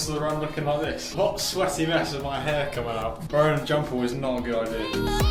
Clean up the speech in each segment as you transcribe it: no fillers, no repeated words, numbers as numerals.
rest of the run looking like this. Hot, sweaty mess of my hair coming out. Wearing a jumper was not a good idea.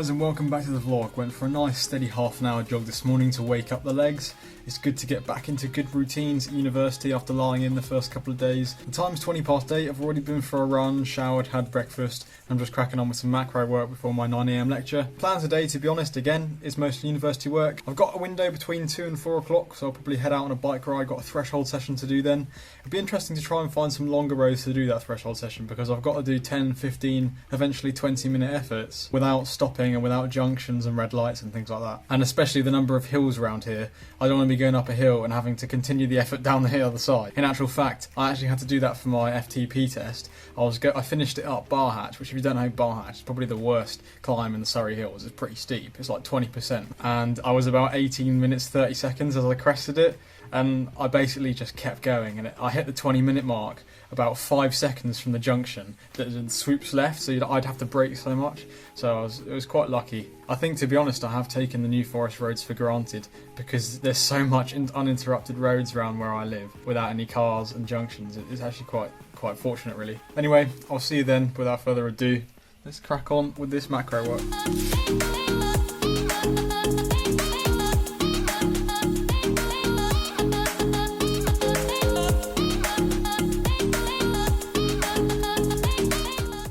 And welcome back to the vlog. Went for a nice steady half an hour jog this morning to wake up the legs. It's good to get back into good routines at university after lying in the first couple of days. The time's 20 past 8, I've already been for a run, showered, had breakfast, and I'm just cracking on with some macro work before my 9 AM lecture. Plan today, to be honest, again, is mostly university work. I've got a window between 2 and 4 o'clock, so I'll probably head out on a bike ride, got a threshold session to do then. It'll be interesting to try and find some longer roads to do that threshold session, because I've got to do 10, 15, eventually 20-minute efforts without stopping and without junctions and red lights and things like that. And especially the number of hills around here, I don't want to be going up a hill and having to continue the effort down the other side. In actual fact, I actually had to do that for my FTP test. I finished it up Bar Hatch, which if you don't know Bar Hatch, is probably the worst climb in the Surrey Hills. It's pretty steep, it's like 20%. And I was about 18 minutes 30 seconds as I crested it, and I basically just kept going, and I hit the 20-minute mark about 5 seconds from the junction that swoops left, so I'd have to brake so much. So it was quite lucky. I think, to be honest, I have taken the New Forest roads for granted because there's so much uninterrupted roads around where I live without any cars and junctions. It's actually quite fortunate, really. Anyway, I'll see you then. Without further ado, let's crack on with this macro work.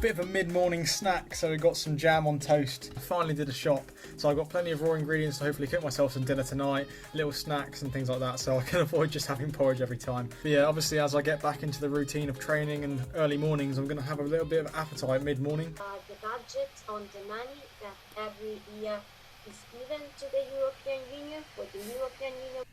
Bit of a mid-morning snack, so we got some jam on toast. I finally did a shop, so I got plenty of raw ingredients to hopefully cook myself some dinner tonight, little snacks and things like that, so I can avoid just having porridge every time. But yeah, obviously as I get back into the routine of training and early mornings, I'm going to have a little bit of appetite mid-morning. The budget on the money that every year is given to the European Union for the European Union.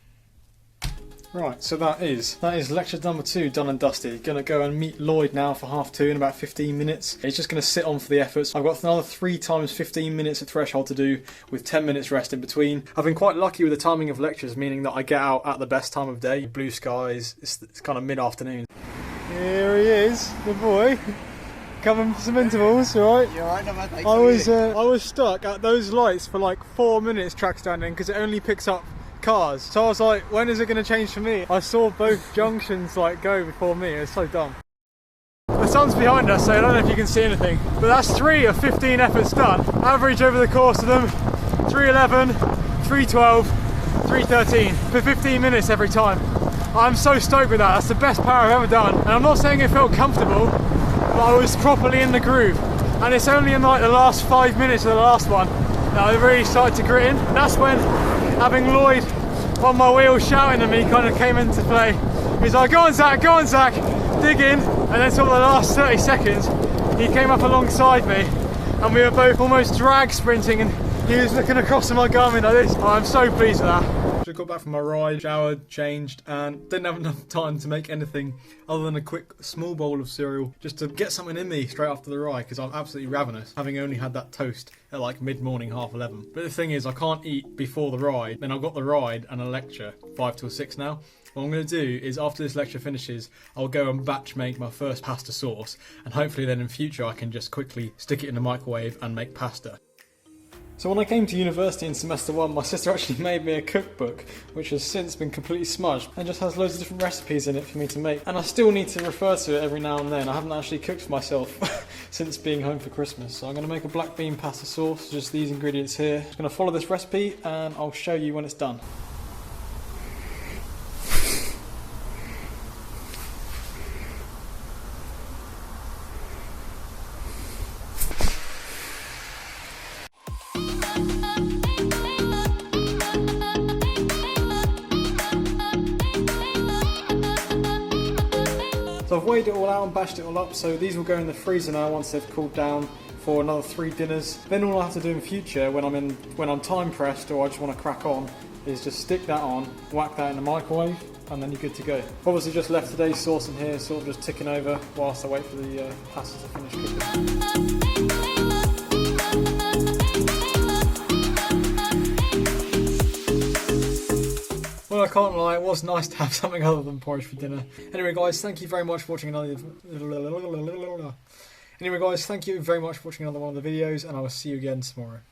Right, so that is lecture number 2 done and dusted. Gonna go and meet Lloyd now for 2:30 in about 15 minutes. He's just gonna sit on for the efforts. I've got another 3 times 15 minutes of threshold to do with 10 minutes rest in between. I've been quite lucky with the timing of lectures, meaning that I get out at the best time of day. Blue skies, it's kind of mid-afternoon. Here he is, the boy. Coming for some intervals, alright? You're right, no man, thanks. I was stuck at those lights for like 4 minutes track standing because it only picks up cars. So I was like, when is it going to change for me? I saw both junctions like go before me. It's so dumb. The sun's behind us, so I don't know if you can see anything, but that's 3 of 15 efforts done. Average over the course of them, 3:11, 3:12, 3:13 for 15 minutes every time. I'm so stoked with that. That's the best power I've ever done. And I'm not saying it felt comfortable, but I was properly in the groove. And it's only in like the last 5 minutes of the last one that I really started to grit in. That's when having Lloyd on my wheel shouting at me kind of came into play. He's like, go on Zach, dig in. And then sort of the last 30 seconds, he came up alongside me and we were both almost drag sprinting and he was looking across at my Garmin like this. Oh, I'm so pleased with that. Just got back from my ride, showered, changed, and didn't have enough time to make anything other than a quick small bowl of cereal just to get something in me straight after the ride because I'm absolutely ravenous, having only had that toast at like mid-morning, 11:30. But the thing is, I can't eat before the ride. Then I've got the ride and a lecture, 5 till 6 now. What I'm going to do is after this lecture finishes, I'll go and batch make my first pasta sauce, and hopefully then in future I can just quickly stick it in the microwave and make pasta. So when I came to university in semester 1, my sister actually made me a cookbook, which has since been completely smudged and just has loads of different recipes in it for me to make. And I still need to refer to it every now and then. I haven't actually cooked for myself since being home for Christmas. So I'm going to make a black bean pasta sauce, just these ingredients here. I'm going to follow this recipe and I'll show you when it's done. So I've weighed it all out and bashed it all up, so these will go in the freezer now once they've cooled down for another 3 dinners. Then all I have to do in future when I'm time pressed or I just want to crack on is just stick that on, whack that in the microwave, and then you're good to go. Obviously just left today's sauce in here, sort of just ticking over whilst I wait for the pasta to finish cooking. Well, I can't lie, it was nice to have something other than porridge for dinner. Anyway guys, thank you very much for watching another... Anyway guys, thank you very much for watching another one of the videos, and I will see you again tomorrow.